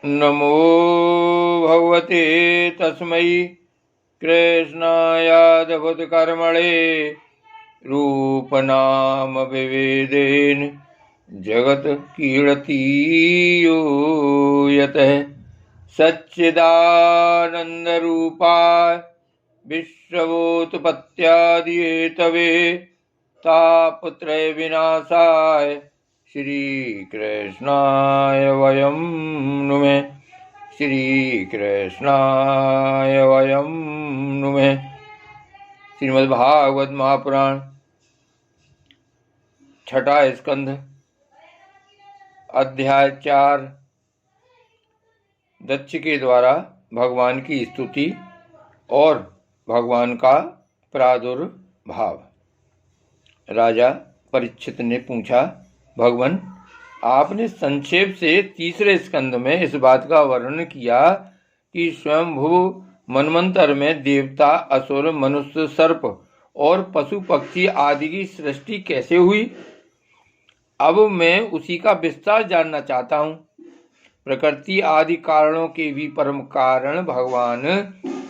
नमो भगवते तस्मै कृष्णायादभुतकर्मणे रूपनाम विवेदेन जगत कीर्तियो यतः सच्चिदानन्दरूपाय विश्वोत्पत्त्यादिहेतवे तापत्रय विनाशाय श्रीकृष्णाय वयं नुमः। श्रीकृष्णाय वयं नुमः। श्रीमद्भागवत महापुराण छठा स्कंध अध्याय 4 दक्ष के द्वारा भगवान की स्तुति और भगवान का प्रादुर्भाव। राजा परीक्षित ने पूछा, भगवान, आपने संक्षेप से तीसरे स्कंद में इस बात का वर्णन किया कि स्वयंभू मनवंतर में देवता, असुर, मनुष्य, सर्प और पशु पक्षी आदि की सृष्टि कैसे हुई। अब मैं उसी का विस्तार जानना चाहता हूँ। प्रकृति आदि कारणों के भी परम कारण भगवान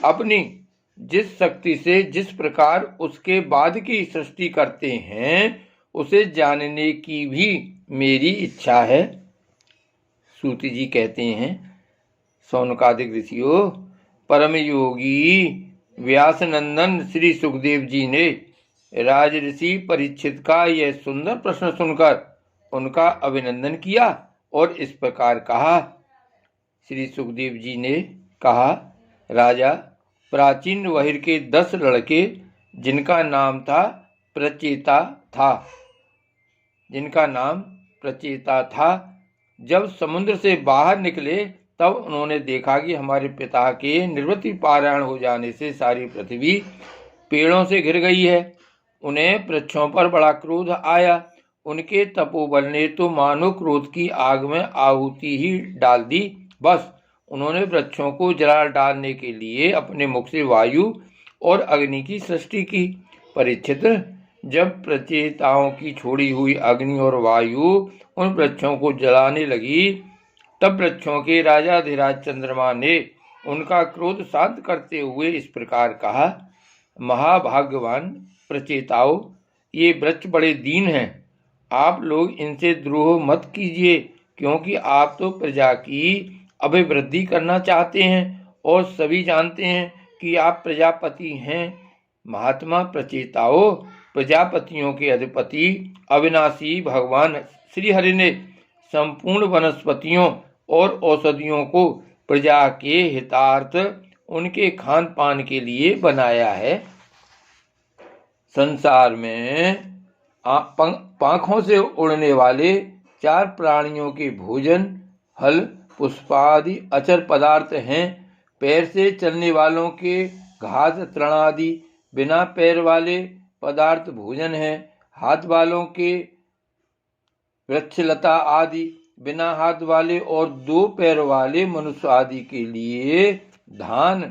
अपनी जिस शक्ति से जिस प्रकार उसके बाद की सृष्टि करते हैं उसे जानने की भी मेरी इच्छा है। सूत जी कहते हैं, सौनकादिक ऋषियों, परम योगी व्यासनंदन श्री सुखदेव जी ने राज ऋषि परीक्षित का यह सुंदर प्रश्न सुनकर उनका अभिनंदन किया और इस प्रकार कहा। श्री सुखदेव जी ने कहा, राजा, प्राचीन वहिर के 10 लड़के जिनका नाम प्रचेता था, जब समुद्र से बाहर निकले तब उन्होंने देखा कि हमारे पिता के निवृत्ति पारायण हो जाने से सारी पृथ्वी पेड़ों से घिर गई है। उन्हें वृक्षों पर बड़ा क्रोध आया। उनके तपोबल ने तो मानो क्रोध की आग में आहुति ही डाल दी। बस उन्होंने वृक्षों को जला डालने के लिए अपने मुख से वायु और अग्नि की सृष्टि की। परीक्षित, जब प्रचेताओं की छोड़ी हुई अग्नि और वायु उन वृक्षों को जलाने लगी तब वृक्षों के राजाधिराज चंद्रमा ने उनका क्रोध शांत करते हुए इस प्रकार कहा, महाभाग्यवान प्रचेताओं, ये वृक्ष बड़े दीन हैं। आप लोग इनसे द्रोह मत कीजिए, क्योंकि आप तो प्रजा की अभिवृद्धि करना चाहते हैं और सभी जानते हैं कि आप प्रजापति हैं। महात्मा प्रचेताओं, प्रजापतियों के अधिपति अविनाशी भगवान श्री हरि ने संपूर्ण वनस्पतियों और औषधियों को प्रजा के हितार्थ उनके खान पान के लिए बनाया है। संसार में पंखों से उड़ने वाले 4 प्राणियों के भोजन हल, पुष्पादि अचर पदार्थ हैं। पैर से चलने वालों के घास, तृणादि बिना पैर वाले पदार्थ भोजन है। हाथ वालों के वृक्षलता आदि, बिना हाथ वाले और 2 पैर वाले मनुष्य आदि के लिए धान,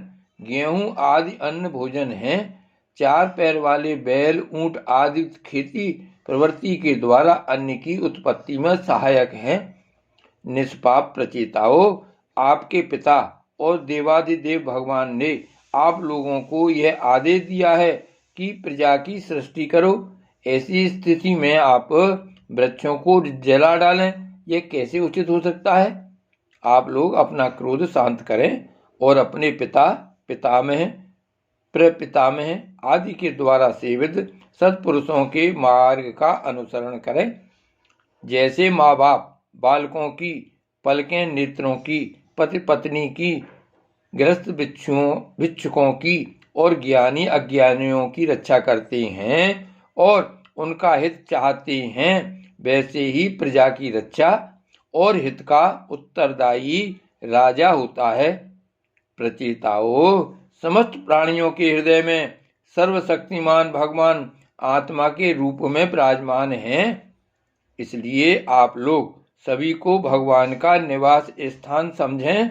गेहूं आदि अन्न भोजन है। 4 पैर वाले बैल, ऊंट आदि खेती प्रवृत्ति के द्वारा अन्न की उत्पत्ति में सहायक है। निष्पाप प्रचेताओं, आपके पिता और देवाधिदेव भगवान ने आप लोगों को यह आदेश दिया है कि प्रजा की सृष्टि करो। ऐसी स्थिति में आप वृक्षों को जला डालें, यह कैसे उचित हो सकता है। आप लोग अपना क्रोध शांत करें और अपने पिता, पितामह, प्रपितामह आदि के द्वारा सेवित सत्पुरुषों के मार्ग का अनुसरण करें। जैसे माँ बाप बालकों की, पलकें नेत्रों की, पति पत्नी की, गृहस्थ भिक्षुकों की और ज्ञानी अज्ञानियों की रक्षा करते हैं और उनका हित चाहते हैं, वैसे ही प्रजा की रक्षा और हित का उत्तरदायी राजा होता है। प्रचेताओं, समस्त प्राणियों के हृदय में सर्वशक्तिमान भगवान आत्मा के रूप में विराजमान हैं। इसलिए आप लोग सभी को भगवान का निवास स्थान समझें।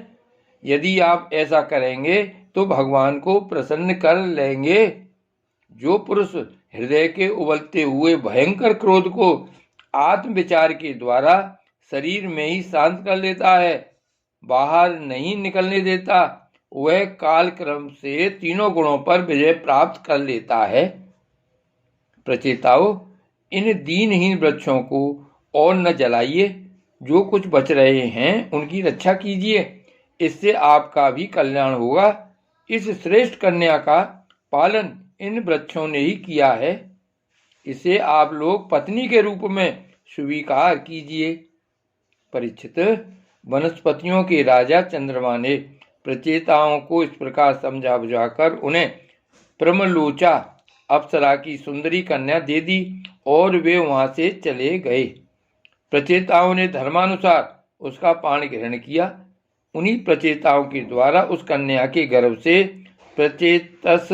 यदि आप ऐसा करेंगे तो भगवान को प्रसन्न कर लेंगे। जो पुरुष हृदय के उबलते हुए भयंकर क्रोध को आत्म विचार के द्वारा शरीर में ही शांत कर लेता है, बाहर नहीं निकलने देता, वह काल क्रम से तीनों गुणों पर विजय प्राप्त कर लेता है। प्रचेताओं, इन दीनहीन वृक्षों को और न जलाइए, जो कुछ बच रहे हैं उनकी रक्षा कीजिए, इससे आपका भी कल्याण होगा। इस श्रेष्ठ कन्या का पालन इन वृक्षों ने ही किया है, इसे आप लोग पत्नी के रूप में स्वीकार कीजिए। परीक्षित, वनस्पतियों के राजा चंद्रमा ने प्रचेताओं को इस प्रकार समझा बुझाकर उन्हें प्रमलोचा अप्सरा की सुंदरी कन्या दे दी और वे वहां से चले गए। प्रचेताओं ने धर्मानुसार उसका पान ग्रहण किया। उन्हीं प्रचेताओं के द्वारा उस कन्या के गर्भ से प्रचेतस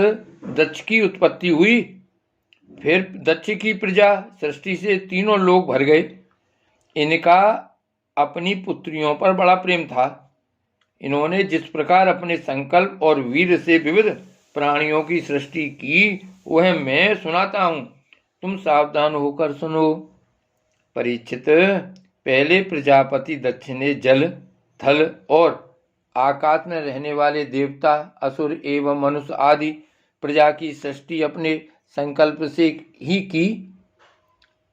दक्ष की उत्पत्ति हुई। फिर दक्ष की प्रजा सृष्टि से तीनों लोग भर गए। इनका अपनी पुत्रियों पर बड़ा प्रेम था। इन्होंने जिस प्रकार अपने संकल्प और वीर से विविध प्राणियों की सृष्टि की, वह मैं सुनाता हूं, तुम सावधान होकर सुनो। परीक्षित, पहले प्रजापति दक्ष ने जल, थल और आकाश में रहने वाले देवता, असुर एवं मनुष्य आदि प्रजा की सृष्टि अपने संकल्प से ही की।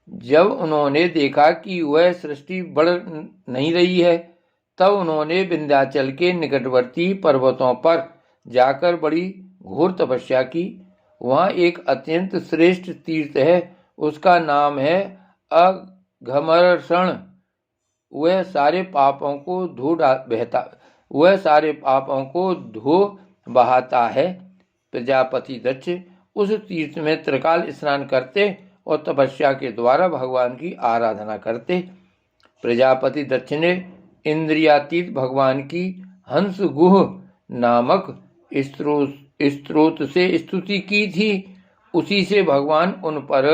जब उन्होंने देखा कि वह सृष्टि बढ़ नहीं रही है, तब उन्होंने विंध्याचल के निकटवर्ती पर्वतों पर जाकर बड़ी घोर तपस्या की। वहाँ एक अत्यंत श्रेष्ठ तीर्थ है, उसका नाम है अघमर्षण। वह सारे पापों को धो बहाता है। प्रजापति दक्ष उस तीर्थ में त्रिकाल स्नान करते और तपस्या के द्वारा भगवान की आराधना करते। प्रजापति दक्ष ने इंद्रियातीत भगवान की हंस गुह नामक स्त्रोत से स्तुति की थी। उसी से भगवान उन पर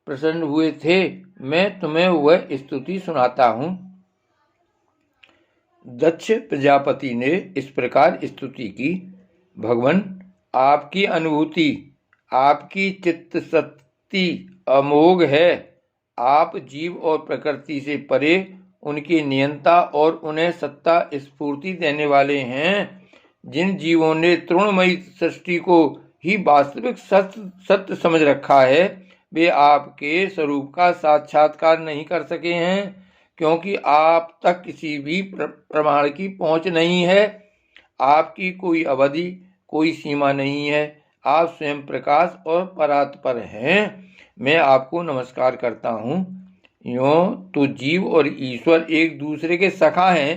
प्रसन्न हुए थे। मैं तुम्हें वह स्तुति सुनाता हूँ। दक्ष प्रजापति ने इस प्रकार स्तुति की। भगवान, आपकी अनुभूति, आपकी चित्त शक्ति अमोघ है। आप जीव और प्रकृति से परे उनके नियंता और उन्हें सत्ता स्फूर्ति देने वाले हैं। जिन जीवों ने तृणमयी सृष्टि को ही वास्तविक सत्य समझ रखा है, वे आपके स्वरूप का साक्षात्कार नहीं कर सके हैं, क्योंकि आप तक किसी भी प्रमाण की पहुंच नहीं है। आपकी कोई अवधि, कोई सीमा नहीं है। आप स्वयं प्रकाश और परात्पर हैं। मैं आपको नमस्कार करता हूँ। यूँ तो जीव और ईश्वर एक दूसरे के सखा हैं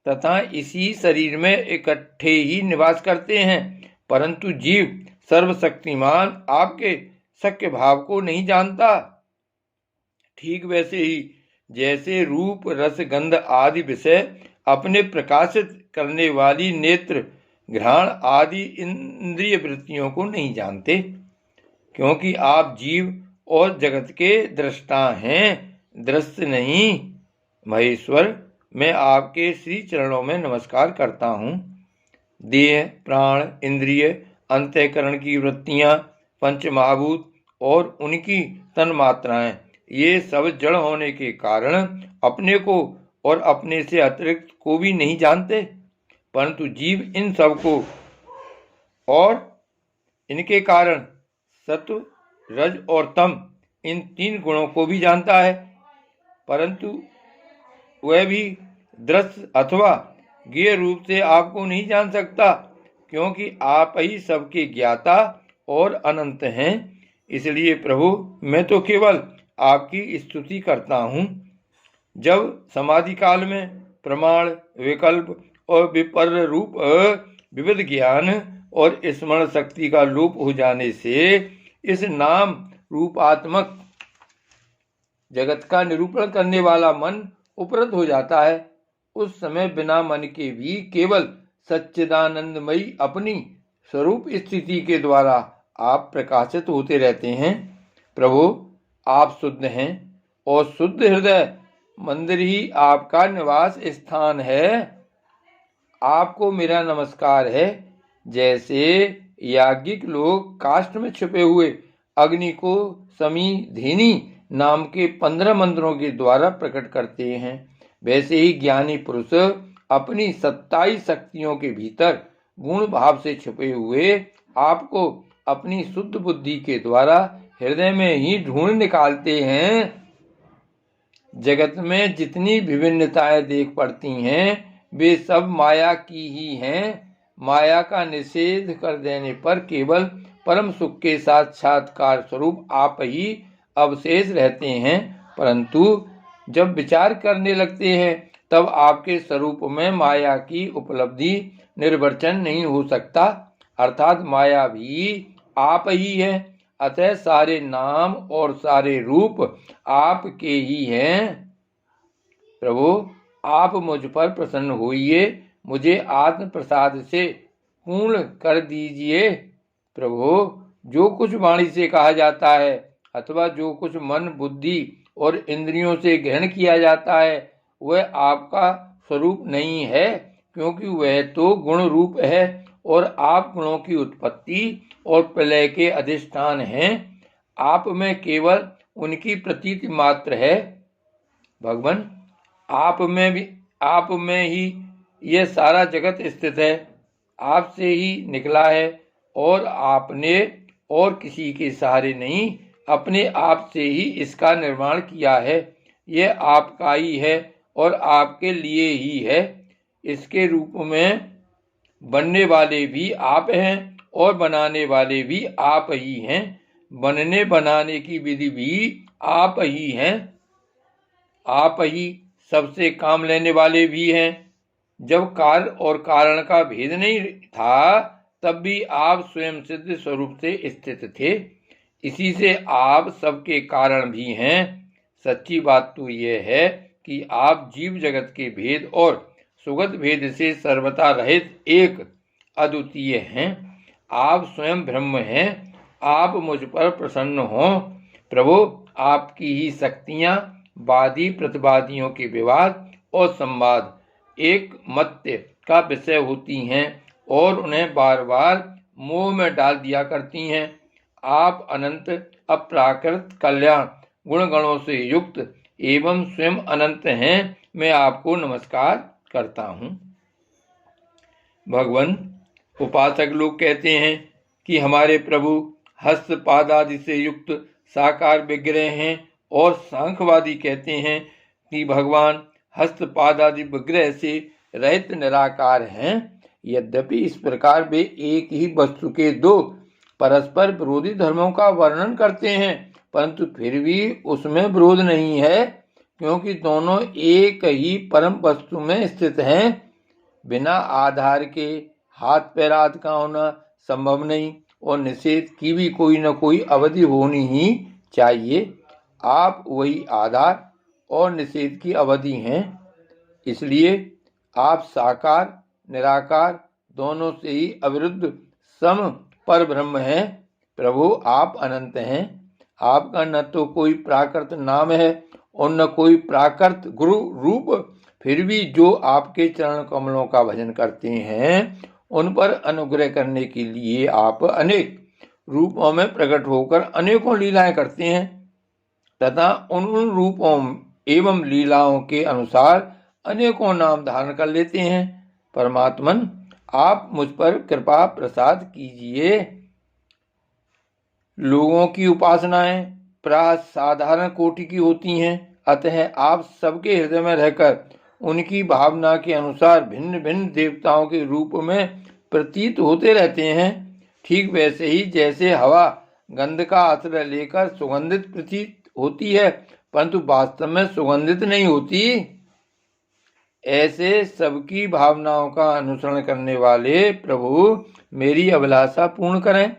तथा इसी शरीर में इकट्ठे ही निवास करते हैं, परंतु जीव सर्वशक्तिमान आपके सख्य भाव को नहीं जानता। ठीक वैसे ही जैसे रूप, रस, गंध आदि विषय अपने प्रकाशित करने वाली नेत्र, घ्राण आदि इंद्रिय वृत्तियों को नहीं जानते, क्योंकि आप जीव और जगत के दृष्टा हैं, दृश्य नहीं। महेश्वर, मैं आपके श्री चरणों में नमस्कार करता हूँ। देह, प्राण, इंद्रिय, अंतःकरण की वृत्तियाँ, पंच महाभूत और उनकी तन मात्राएं, ये सब जड़ होने के कारण अपने को और अपने से अतिरिक्त को भी नहीं जानते, परंतु जीव इन सब को और इनके कारण सत्व, रज और तम, इन तीन गुणों को भी जानता है, परंतु वह भी दृश्य अथवा ज्ञेय रूप से आपको नहीं जान सकता, क्योंकि आप ही सबके ज्ञाता और अनंत हैं। इसलिए प्रभु, मैं तो केवल आपकी स्तुति करता हूँ। जब समाधि काल में प्रमाण, विकल्प और विपर्य रूप विविध ज्ञान और स्मरण शक्ति का लोप हो जाने से इस नाम रूपात्मक जगत का निरूपण करने वाला मन उपरत हो जाता है, उस समय बिना मन के भी केवल सच्चिदानंदमयी अपनी स्वरूप स्थिति के द्वारा आप प्रकाशित होते रहते हैं। प्रभु, आप शुद्ध हैं और शुद्ध हृदय मंदिर ही आपका निवास स्थान है। आपको मेरा नमस्कार है। जैसे याज्ञिक लोग काष्ठ में छुपे हुए अग्नि को समीधिनी नाम के 15 मंत्रों के द्वारा प्रकट करते हैं, वैसे ही ज्ञानी पुरुष अपनी 27 शक्तियों के भीतर गुण भाव से छुपे हुए आपको अपनी शुद्ध बुद्धि के द्वारा हृदय में ही ढूंढ निकालते हैं। जगत में जितनी विभिन्नताएं देख पड़ती हैं वे सब माया की ही हैं। माया का निषेध कर देने पर केवल परम सुख के साक्षात्कार स्वरूप आप ही अवशेष रहते हैं। परंतु जब विचार करने लगते हैं तब आपके स्वरूप में माया की उपलब्धि निर्वचन नहीं हो सकता, अर्थात माया भी आप ही है। अतः सारे नाम और सारे रूप आपके ही हैं। प्रभु, आप मुझ पर प्रसन्न होइए, मुझे आत्म प्रसाद से पूर्ण कर दीजिए। प्रभु, जो कुछ वाणी से कहा जाता है अथवा जो कुछ मन बुद्धि और इंद्रियों से ग्रहण किया जाता है वह आपका स्वरूप नहीं है, क्योंकि वह तो गुण रूप है और आप गुणों की उत्पत्ति और प्रलय के अधिष्ठान हैं। आप में केवल उनकी प्रतीति मात्र है। भगवान, आप में ही यह सारा जगत स्थित है, आपसे ही निकला है और आपने और किसी के सहारे नहीं, अपने आप से ही इसका निर्माण किया है। यह आपका ही है और आपके लिए ही है। इसके रूप में बनने वाले भी आप हैं और बनाने वाले भी आप ही हैं। बनने बनाने की विधि भी आप ही हैं। आप ही सबसे काम लेने वाले भी हैं। जब कार्य और कारण का भेद नहीं था तब भी आप स्वयं सिद्ध स्वरूप से स्थित थे। इसी से आप सबके कारण भी हैं। सच्ची बात तो यह है कि आप जीव जगत के भेद और सुगत भेद से सर्वथा रहित एक अद्वितीय हैं। आप स्वयं ब्रह्म हैं। आप मुझ पर प्रसन्न हो। प्रभु, आपकी ही शक्तियां वादी प्रतिवादियों के विवाद और संवाद एक मत्य का विषय होती हैं और उन्हें बार बार मोह में डाल दिया करती हैं। आप अनंत अप्राकृत कल्याण गुण गणों से युक्त एवं स्वयं अनंत हैं। मैं आपको नमस्कार करता हूँ। भगवान, उपासक लोग कहते हैं कि हमारे प्रभु हस्त पाद आदि से युक्त साकार विग्रह हैं और सांख्यवादी कहते हैं कि भगवान हस्त पाद आदि विग्रह से रहित निराकार हैं। यद्यपि इस प्रकार वे एक ही वस्तु के दो परस्पर विरोधी धर्मों का वर्णन करते हैं, परंतु फिर भी उसमें विरोध नहीं है, क्योंकि दोनों एक ही परम वस्तु में स्थित हैं। बिना आधार के हाथ पैर आदि का होना संभव नहीं और निषेध की भी कोई न कोई अवधि होनी ही चाहिए। आप वही आधार और निषेध की अवधि हैं। इसलिए आप साकार निराकार दोनों से ही अविरुद्ध सम पर ब्रह्म हैं। प्रभु, आप अनंत हैं। आपका न तो कोई प्राकृत नाम है और न कोई प्राकृत गुरु रूप। फिर भी जो आपके चरण कमलों का भजन करते हैं उन पर अनुग्रह करने के लिए आप अनेक रूपों में प्रकट होकर अनेकों लीलाएं करते हैं तथा उन रूपों एवं लीलाओं के अनुसार अनेकों नाम धारण कर लेते हैं। परमात्मन, आप मुझ पर कृपा प्रसाद कीजिए। लोगों की उपासनाएं प्राय साधारण कोटि की होती हैं, अतः आप सबके हृदय में रहकर उनकी भावना के अनुसार भिन्न भिन्न देवताओं के रूप में प्रतीत होते रहते हैं। ठीक वैसे ही जैसे हवा गंध का आश्रय लेकर सुगंधित प्रतीत होती है परंतु वास्तव में सुगंधित नहीं होती, ऐसे सबकी भावनाओं का अनुसरण करने वाले प्रभु मेरी अभिलाषा पूर्ण करें।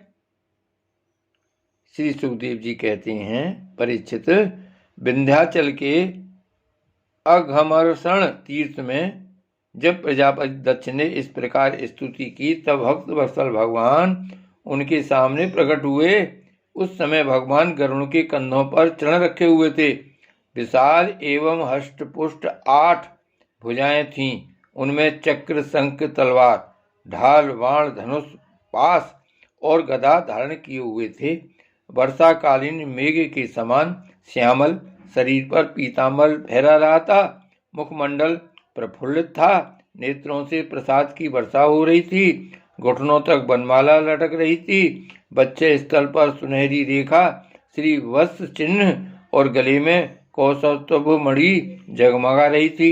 श्री सुखदेव जी कहते हैं, परीक्षित, विंध्याचल के अघमर्षण तीर्थ में जब प्रजापति दक्ष ने इस प्रकार स्तुति की तब भक्त वत्सल भगवान उनके सामने प्रकट हुए। उस समय भगवान गरुड़ के कंधों पर चरण रखे हुए थे। विशाल एवं हष्ट पुष्ट 8 भुजाएं थीं। उनमें चक्र शंख तलवार ढाल बाण धनुष पास और गदा धारण किए हुए थे। वर्षाकालीन मेघ के समान श्यामल शरीर पर पीतांबर फहरा रहा था। मुखमंडल प्रफुल्लित था। नेत्रों से प्रसाद की वर्षा हो रही थी। घुटनों तक बनमाला लटक रही थी। बच्चे स्थल पर सुनहरी रेखा, श्री वत्स चिन्ह और गले में कौस्तुभ मणि जगमगा रही थी।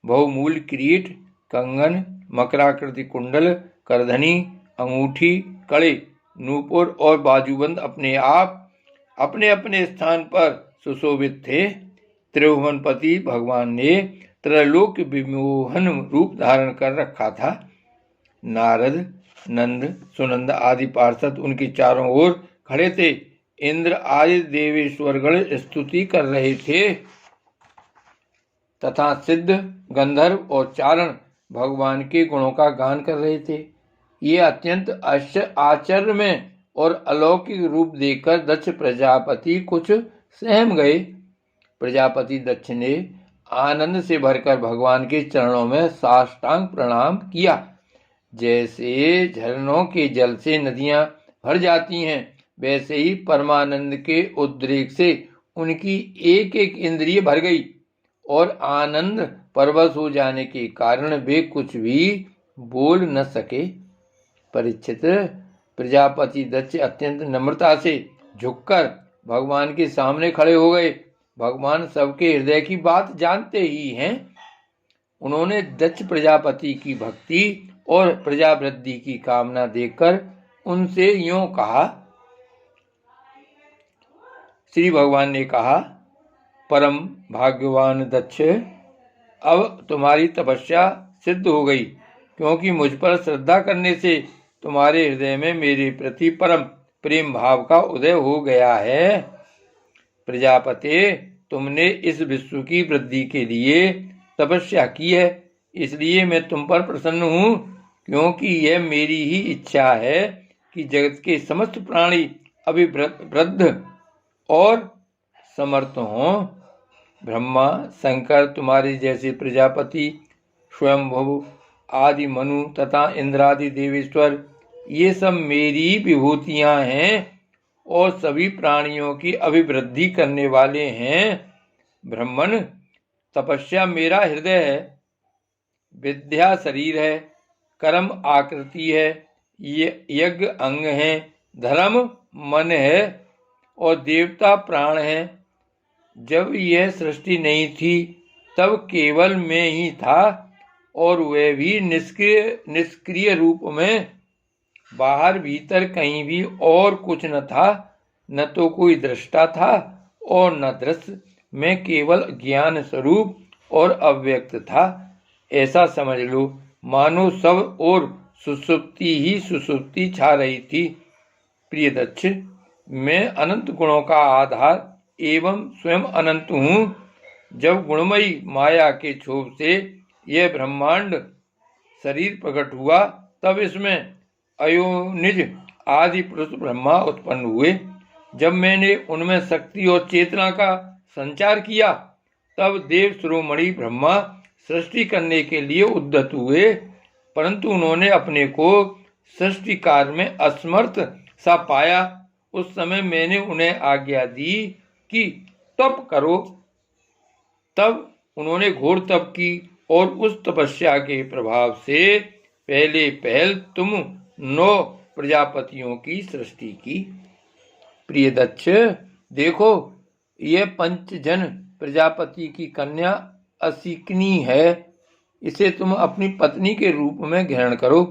बहुमूल्य किरीट, कंगन, मकराकृति कुंडल, करधनी, अंगूठी, कड़े, नूपुर और बाजूबंद अपने अपने स्थान पर सुशोभित थे। त्रिभुवनपति भगवान ने त्रैलोक्य विमोहन रूप धारण कर रखा था। नारद, नंद, सुनंद आदि पार्षद उनके चारों ओर खड़े थे। इंद्र आदि देवेश्वरगण स्तुति कर रहे थे तथा सिद्ध, गंधर्व और चारण भगवान के गुणों का गान कर रहे थे। ये अत्यंत आश्चर्य में और अलौकिक रूप देखकर दक्ष प्रजापति कुछ सहम गए। प्रजापति दक्ष ने आनंद से भरकर भगवान के चरणों में साष्टांग प्रणाम किया। जैसे झरनों के जल से नदियां भर जाती हैं, वैसे ही परमानंद के उद्रेक से उनकी एक एक इंद्रिय भर गई और आनंद परवश हो जाने के कारण वे कुछ भी बोल न सके। परीक्षित, प्रजापति दक्ष अत्यंत नम्रता से झुककर भगवान के सामने खड़े हो गए। भगवान सबके हृदय की बात जानते ही हैं। उन्होंने दक्ष प्रजापति की भक्ति और प्रजावृद्धि की कामना देखकर उनसे यूं कहा। श्री भगवान ने कहा, परम भाग्यवान दक्ष, अब तुम्हारी तपस्या सिद्ध हो गई, क्योंकि मुझ पर श्रद्धा करने से तुम्हारे हृदय में मेरे प्रति परम प्रेम भाव का उदय हो गया है। प्रजापते, तुमने इस विश्व की वृद्धि के लिए तपस्या की है, इसलिए मैं तुम पर प्रसन्न हूँ, क्योंकि यह मेरी ही इच्छा है कि जगत के समस्त प्राणी अभिवृद्ध और समर्थ हों। ब्रह्मा, शंकर, तुम्हारे जैसे प्रजापति, स्वयंभु आदि मनु तथा इंद्रादि देवेश्वर, ये सब मेरी विभूतियां हैं और सभी प्राणियों की अभिवृद्धि करने वाले हैं। ब्रह्मन, तपस्या मेरा हृदय है, विद्या शरीर है, कर्म आकृति है, यज्ञ अंग है, धर्म मन है और देवता प्राण है। जब यह सृष्टि नहीं थी तब केवल मैं ही था, और वह भी निष्क्रिय रूप में। बाहर भीतर कहीं भी और कुछ न था, न तो कोई दृष्टा था और न दृश्य। मैं केवल ज्ञान स्वरूप और अव्यक्त था। ऐसा समझ लो मानो सब और सुषुप्ति ही सुषुप्ति छा रही थी। प्रिय दक्ष, मैं अनंत गुणों का आधार एवं स्वयं अनंत हूँ। जब गुणमयी माया के क्षोभ से यह ब्रह्मांड शरीर प्रकट हुआ, तब इसमें अयोनिज आदि पुरुष ब्रह्मा उत्पन्न हुए। जब मैंने उनमें शक्ति और चेतना का संचार किया, तब देव शिरोमणि ब्रह्मा सृष्टि करने के लिए उद्यत हुए, परंतु उन्होंने अपने को सृष्टि कार्य में असमर्थ सा पाया। उस समय मैंने उन्हें आज्ञा दी कि तप करो। तब उन्होंने घोर तप की और उस तपस्या के प्रभाव से पहल तुम 9 प्रजापतियों की सृष्टि की। प्रिय दक्ष, देखो ये पंचजन प्रजापति की कन्या असिकनी है। इसे तुम अपनी पत्नी के रूप में ग्रहण करो।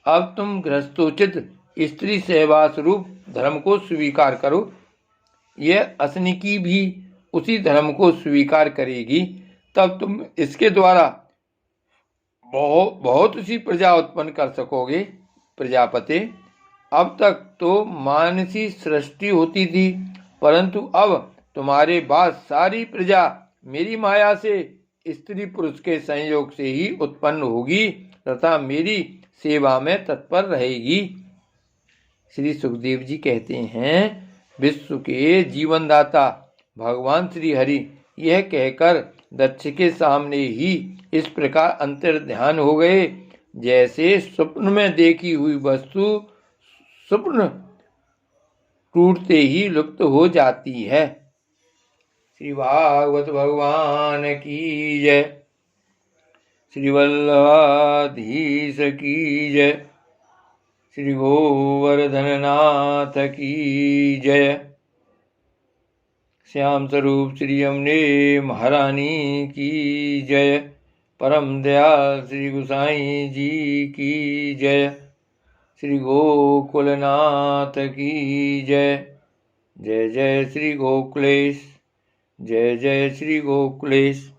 अब तुम गृहस्थोचित स्त्री सहवास रूप धर्म को स्वीकार करो। यह असनिकी भी उसी धर्म को स्वीकार करेगी, तब तुम इसके द्वारा बहुत सी प्रजा उत्पन्न कर सकोगे। प्रजापते, अब तक तो मानसी सृष्टि होती थी, परंतु अब तुम्हारे बाद सारी प्रजा मेरी माया से स्त्री पुरुष के संयोग से ही उत्पन्न होगी तथा मेरी सेवा में तत्पर रहेगी। श्री सुखदेव जी कहते हैं, विश्व के जीवनदाता भगवान श्री हरि यह कहकर दक्ष के सामने ही इस प्रकार अंतर्ध्यान हो गए, जैसे स्वप्न में देखी हुई वस्तु स्वप्न टूटते ही लुप्त हो जाती है। श्री भागवत भगवान की जय। श्री वल्लभाधीश की जय। श्री गोवर्धननाथ की जय। श्याम स्वरूप श्री यमुने महारानी की जय। परम दयाल श्री गोसाई जी की जय। श्री गोकुलनाथ की जय। जय जय श्री गोकुलेश। जय जय श्री गोकुलेश।